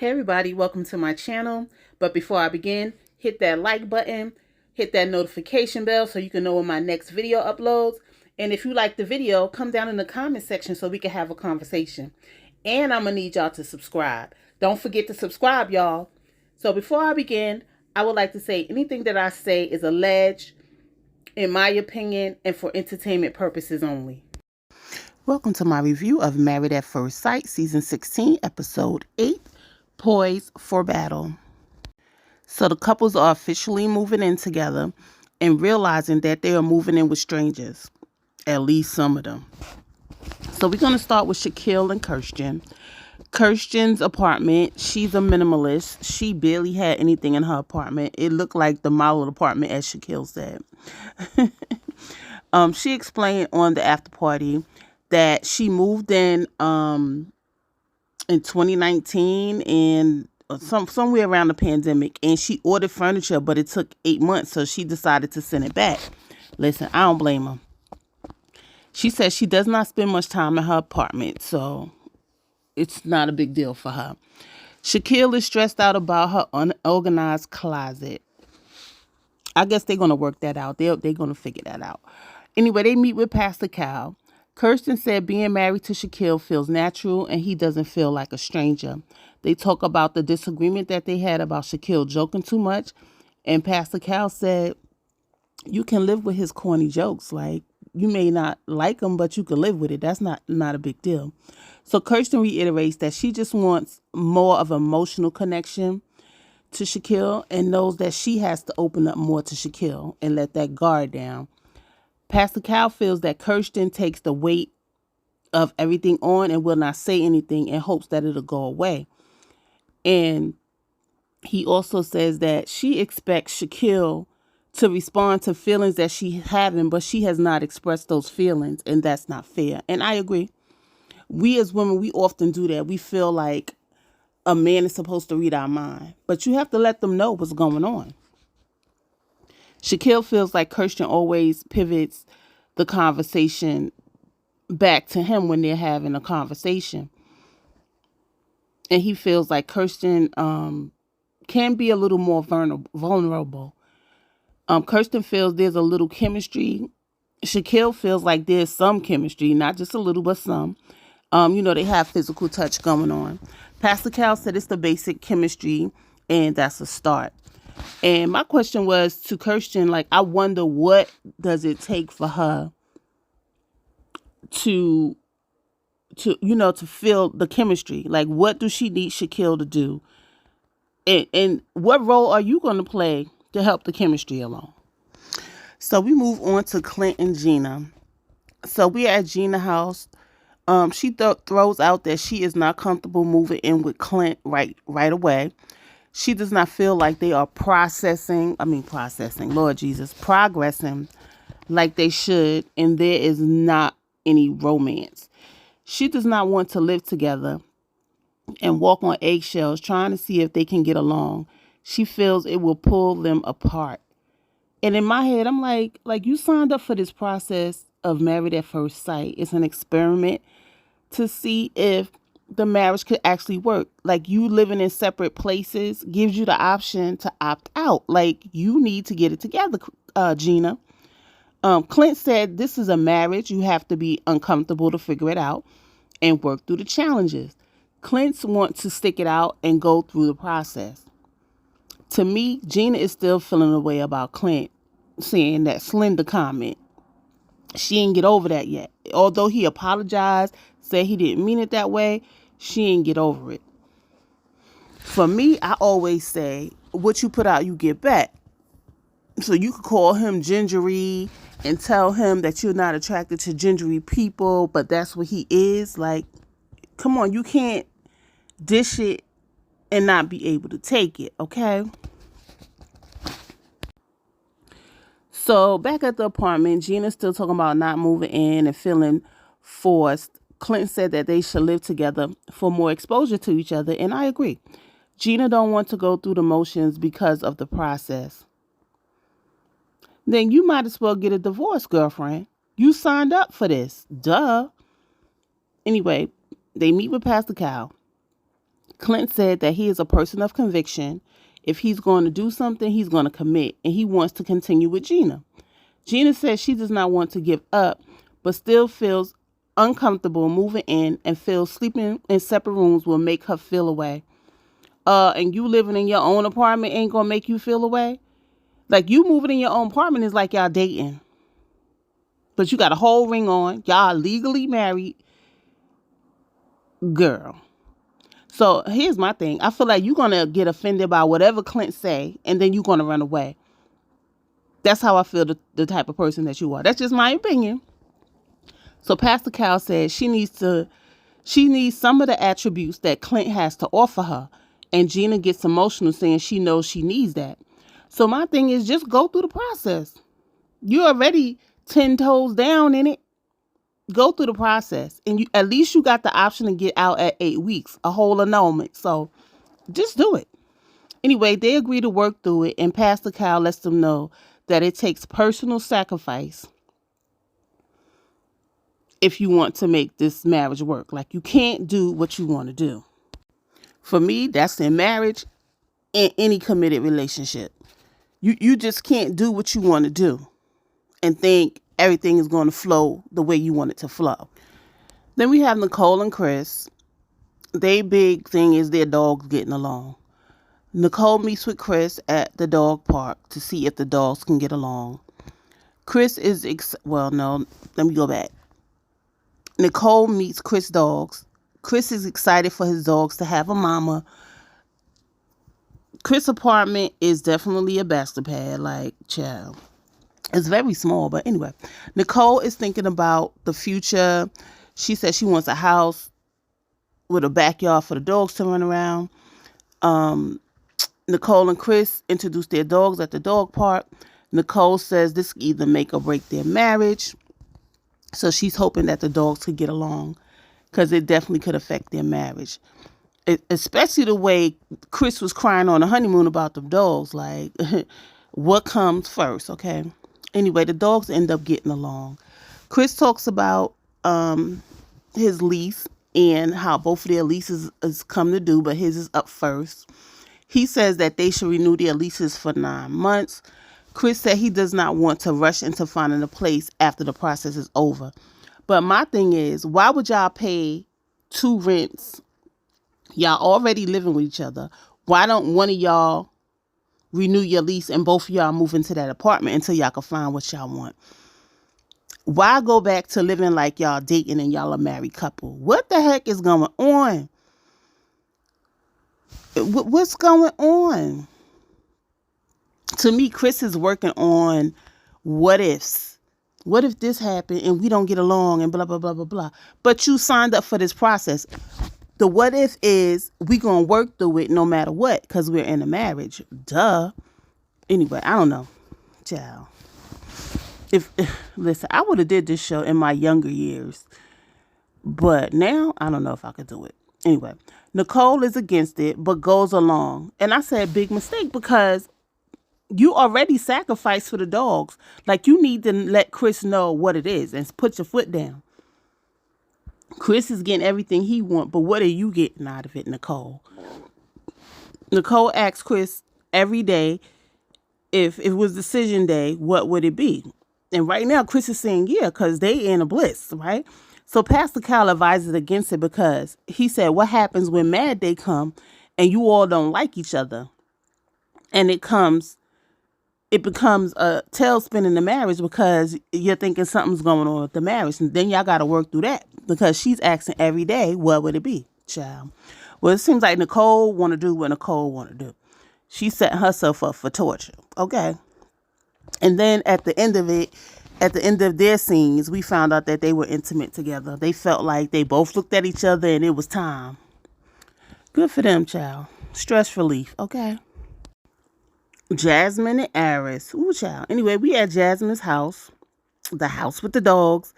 Hey everybody, welcome to my channel. But before I begin, hit that like button, hit that notification bell so you can know when my next video uploads. And if you like the video, come down in the comment section so we can have a conversation. And I'm going to need y'all to subscribe. Don't forget to subscribe, y'all. So before I begin, I would like to say anything that I say is alleged, in my opinion, and for entertainment purposes only. Welcome to my review of Married at First Sight, Season 16, Episode 8, Poised for Battle. So the couples are officially moving in together and realizing that they are moving in with strangers, at least some of them. So we're going to start with Shaquille and Kirsten. Kirsten's apartment, she's a minimalist. She barely had anything in her apartment. It looked like the model apartment, as Shaquille said. She explained on the after party that she moved in 2019 and somewhere around the pandemic, and she ordered furniture, but it took 8 months, so she decided to send it back. Listen, I don't blame her. She says she does not spend much time in her apartment, so it's not a big deal for her. Shaquille is stressed out about her unorganized closet. I guess they're going to work that out. They're going to figure that out. Anyway, they meet with Pastor Cal. Kirsten said being married to Shaquille feels natural and he doesn't feel like a stranger. They talk about the disagreement that they had about Shaquille joking too much. And Pastor Cal said, you can live with his corny jokes. Like, you may not like him, but you can live with it. That's not a big deal. So Kirsten reiterates that she just wants more of an emotional connection to Shaquille and knows that she has to open up more to Shaquille and let that guard down. Pastor Cal feels that Kirsten takes the weight of everything on and will not say anything in hopes that it'll go away. And he also says that she expects Shaquille to respond to feelings that she's having, but she has not expressed those feelings, and that's not fair. And I agree. We as women, we often do that. We feel like a man is supposed to read our mind, but you have to let them know what's going on. Shaquille feels like Kirsten always pivots the conversation back to him when they're having a conversation. And he feels like Kirsten can be a little more vulnerable. Kirsten feels there's a little chemistry. Shaquille feels like there's some chemistry, not just a little, but some. They have physical touch going on. Pastor Cal said it's the basic chemistry, and that's a start. And my question was to Kirsten, like, I wonder what does it take for her to feel the chemistry? Like, what does she need Shaquille to do? And what role are you going to play to help the chemistry along? So we move on to Clint and Gina. So we are at Gina's house. She throws out that she is not comfortable moving in with Clint right away. She does not feel like they are progressing like they should, and there is not any romance. She does not want to live together and walk on eggshells trying to see if they can get along. She feels it will pull them apart. And in my head, I'm like you signed up for this process of Married at First Sight. It's an experiment to see if the marriage could actually work. Like, you living in separate places gives you the option to opt out. Like, you need to get it together, Gina. Clint said this is a marriage. You have to be uncomfortable to figure it out and work through the challenges. Clint wants to stick it out and go through the process. To me, Gina is still feeling the way about Clint saying that slender comment. She ain't get over that yet. Although he apologized, said he didn't mean it that way, she ain't get over it. For me, I always say, what you put out, you get back. So you could call him gingery and tell him that you're not attracted to gingery people, but that's what he is. Like, come on, you can't dish it and not be able to take it, okay? So back at the apartment, Gina's still talking about not moving in and feeling forced. Clint said that they should live together for more exposure to each other, and I agree. Gina don't want to go through the motions because of the process. Then you might as well get a divorce, girlfriend. You signed up for this. Duh. Anyway, they meet with Pastor Cal. Clint said that he is a person of conviction. If he's going to do something, he's going to commit, and he wants to continue with Gina. Gina says she does not want to give up, but still feels uncomfortable moving in and feels sleeping in separate rooms will make her feel away. And you living in your own apartment ain't gonna make you feel away? Like, you moving in your own apartment is like y'all dating. But you got a whole ring on. Y'all legally married. Girl. So here's my thing. I feel like you're going to get offended by whatever Clint say, and then you're going to run away. That's how I feel the type of person that you are. That's just my opinion. So Pastor Cal says she needs some of the attributes that Clint has to offer her. And Gina gets emotional saying she knows she needs that. So my thing is, just go through the process. You're already 10 toes down in it. Go through the process. And at least you got the option to get out at 8 weeks, a whole annulment. So just do it. Anyway, they agree to work through it. And Pastor Cal lets them know that it takes personal sacrifice if you want to make this marriage work. Like, you can't do what you want to do. For me, that's in marriage and any committed relationship. You just can't do what you want to do and think everything is going to flow the way you want it to flow. Then we have Nicole and Chris. Their big thing is their dogs getting along. Nicole meets with Chris at the dog park to see if the dogs can get along. Let me go back. Nicole meets Chris' dogs. Chris is excited for his dogs to have a mama. Chris' apartment is definitely a bastard pad, like, child. It's very small, but anyway. Nicole is thinking about the future. She says she wants a house with a backyard for the dogs to run around. Nicole and Chris introduced their dogs at the dog park. Nicole says this could either make or break their marriage. So she's hoping that the dogs could get along, because it definitely could affect their marriage. Especially the way Chris was crying on the honeymoon about the dogs. Like, what comes first, okay? Anyway, the dogs end up getting along. Chris talks about his lease and how both of their leases is come to due, but his is up first. He says that they should renew their leases for 9 months. Chris said he does not want to rush into finding a place after the process is over. But my thing is, why would y'all pay 2 rents? Y'all already living with each other. Why don't one of y'all renew your lease and both of y'all move into that apartment until y'all can find what y'all want? Why go back to living like y'all dating and y'all a married couple? What the heck is going on? What's going on? To me, Chris is working on what ifs. What if this happened and we don't get along and blah, blah, blah, blah, blah. But you signed up for this process. The what if is we going to work through it no matter what, because we're in a marriage. Duh. Anyway, I don't know. Child. Listen, I would have did this show in my younger years. But now, I don't know if I could do it. Anyway, Nicole is against it, but goes along. And I said big mistake, because you already sacrificed for the dogs. Like, you need to let Chris know what it is and put your foot down. Chris is getting everything he wants, but what are you getting out of it, Nicole? Nicole asks Chris every day, if it was decision day, what would it be? And right now, Chris is saying, yeah, because they in a bliss, right? So Pastor Cal advises against it, because he said, what happens when mad day come and you all don't like each other? And it becomes a tailspin in the marriage, because you're thinking something's going on with the marriage. And then y'all got to work through that, because she's asking every day, what would it be, child? Well, it seems like Nicole want to do what Nicole want to do. She set herself up for torture. Okay. And then at the end of their scenes, we found out that they were intimate together. They felt like they both looked at each other and it was time. Good for them, child. Stress relief. Okay. Jasmine and Aris. Ooh, child. Anyway, we at Jasmine's house, the house with the dogs.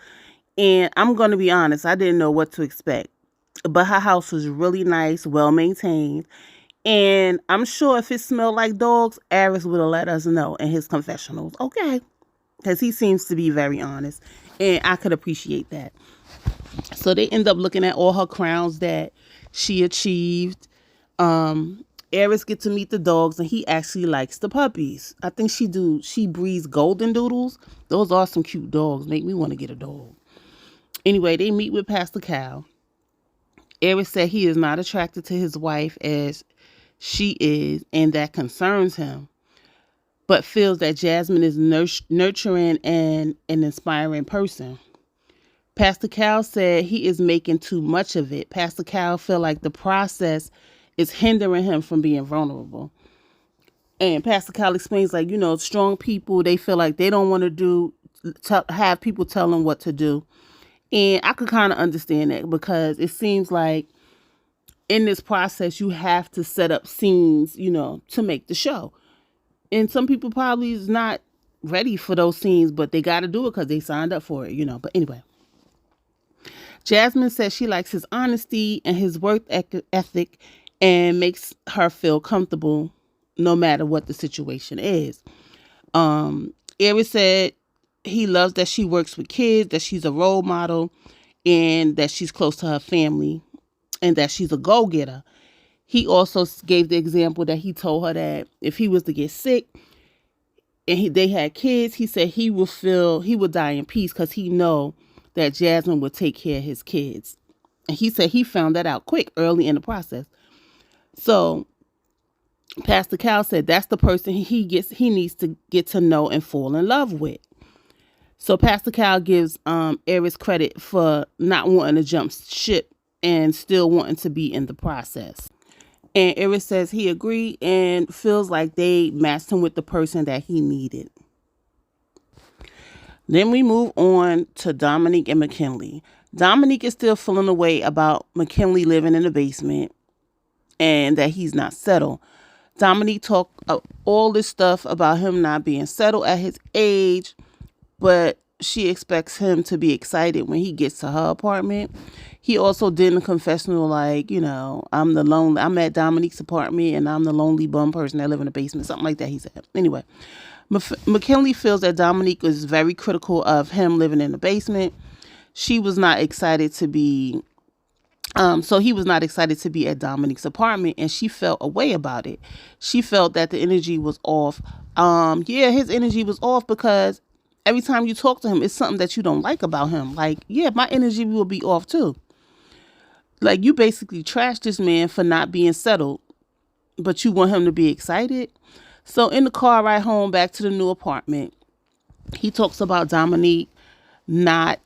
And I'm going to be honest, I didn't know what to expect. But her house was really nice, well maintained. And I'm sure if it smelled like dogs, Aris would have let us know in his confessionals. Okay. Because he seems to be very honest. And I could appreciate that. So they end up looking at all her crowns that she achieved. Eris get to meet the dogs, and he actually likes the puppies. I think she breeds golden doodles. Those are some cute dogs. Make me want to get a dog. Anyway, they meet with Pastor Cal. Eris said he is not attracted to his wife as she is, and that concerns him, but feels that Jasmine is nurturing and an inspiring person. Pastor Cal said he is making too much of it. Pastor Cal feel like the process is hindering him from being vulnerable. And Pastor Cal explains, like, strong people, they feel like they don't want to have people tell them what to do. And I could kind of understand that, because it seems like in this process, you have to set up scenes, to make the show. And some people probably is not ready for those scenes, but they got to do it because they signed up for it, But anyway, Jasmine says she likes his honesty and his work ethic, and makes her feel comfortable no matter what the situation is. Eris said he loves that she works with kids, that she's a role model, and that she's close to her family, and that she's a go-getter. He also gave the example that he told her that if he was to get sick and they had kids, he said he would die in peace, because he know that Jasmine would take care of his kids. And he said he found that out quick, early in the process. So Pastor Cal said that's the person he needs to get to know and fall in love with. So Pastor Cal gives Eris credit for not wanting to jump ship and still wanting to be in the process. And Eris says he agreed and feels like they matched him with the person that he needed. Then we move on to Dominique and McKinley. Dominique is still feeling away about McKinley living in the basement and that he's not settled. Dominique talked all this stuff about him not being settled at his age, but she expects him to be excited when he gets to her apartment. He also did in a confessional, like, I'm at Dominique's apartment and I'm the lonely bum person that live in the basement, something like that he said. Anyway, McKinley feels that Dominique is very critical of him living in the basement. She was not excited to be, so he was not excited to be at Dominique's apartment, and she felt a way about it. She felt that the energy was off. His energy was off, because every time you talk to him, it's something that you don't like about him. Like, my energy will be off too. Like, you basically trash this man for not being settled, but you want him to be excited. So in the car ride home back to the new apartment, he talks about Dominique not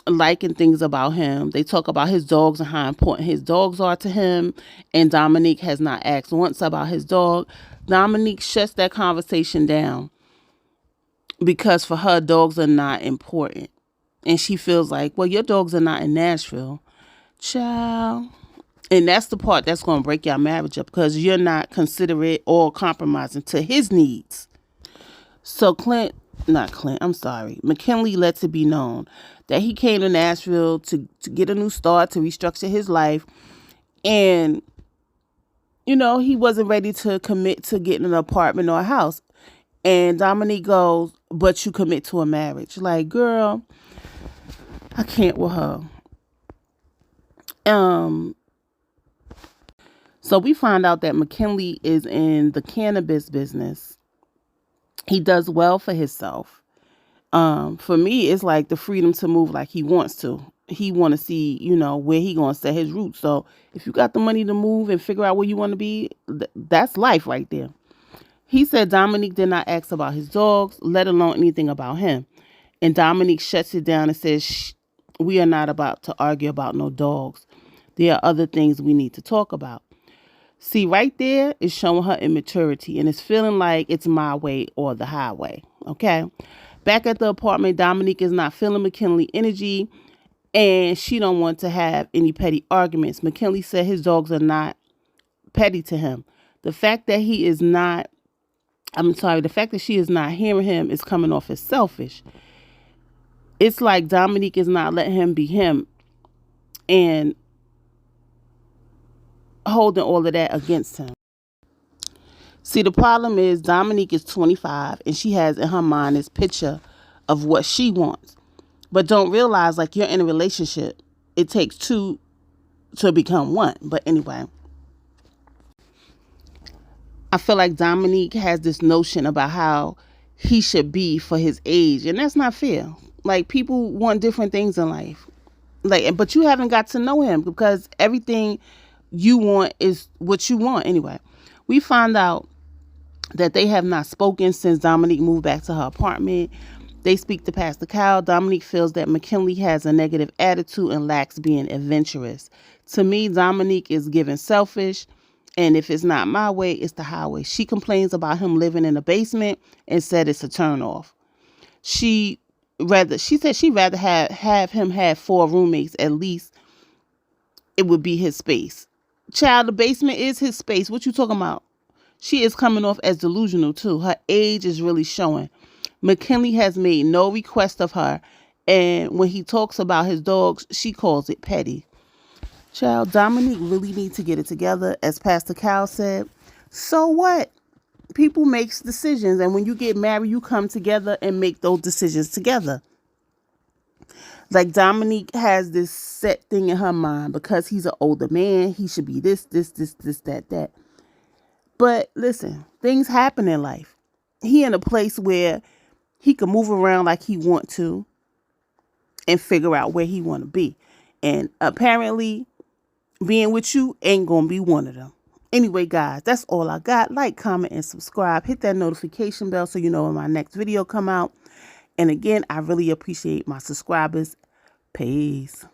liking things about him. They talk about his dogs and how important his dogs are to him. And Dominique has not asked once about his dog. Dominique shuts that conversation down, because for her, dogs are not important. And she feels like, well, your dogs are not in Nashville. Child. And that's the part that's going to break your marriage up, because you're not considerate or compromising to his needs. So McKinley lets it be known that he came to Nashville to get a new start, to restructure his life. And, he wasn't ready to commit to getting an apartment or a house. And Dominique goes, but you commit to a marriage. Like, girl, I can't with her. So we find out that McKinley is in the cannabis business. He does well for himself. For me, it's like the freedom to move like he wants to. He want to see, where he going to set his roots. So if you got the money to move and figure out where you want to be, that's life right there. He said Dominique did not ask about his dogs, let alone anything about him. And Dominique shuts it down and says, we are not about to argue about no dogs. There are other things we need to talk about. See, right there is showing her immaturity, and it's feeling like it's my way or the highway. Okay. Back at the apartment, Dominique is not feeling McKinley energy, and she don't want to have any petty arguments. McKinley said his dogs are not petty to him. The fact that she is not hearing him is coming off as selfish. It's like Dominique is not letting him be him and holding all of that against him. See, the problem is Dominique is 25 and she has in her mind this picture of what she wants, but don't realize, like, you're in a relationship. It takes two to become one. But anyway, I feel like Dominique has this notion about how he should be for his age, and that's not fair. Like, people want different things in life. Like, but you haven't got to know him, because everything you want is what you want anyway. We find out that they have not spoken since Dominique moved back to her apartment. They speak to Pastor Cal. Dominique feels that McKinley has a negative attitude and lacks being adventurous. To me, Dominique is giving selfish, and if it's not my way, it's the highway. She complains about him living in a basement and said it's a turnoff. She said she'd rather have him have 4 roommates. At least it would be his space. Child, the basement is his space. What you talking about? She is coming off as delusional too. Her age is really showing. McKinley has made no request of her, and when he talks about his dogs, she calls it petty. Child, Dominique really needs to get it together, as Pastor Cal said. So what? People make decisions, and when you get married, you come together and make those decisions together. Like, Dominique has this set thing in her mind, because he's an older man, he should be this, that. But listen, things happen in life. He in a place where he can move around like he want to and figure out where he want to be. And apparently, being with you ain't going to be one of them. Anyway, guys, that's all I got. Like, comment, and subscribe. Hit that notification bell so you know when my next video come out. And again, I really appreciate my subscribers. Peace.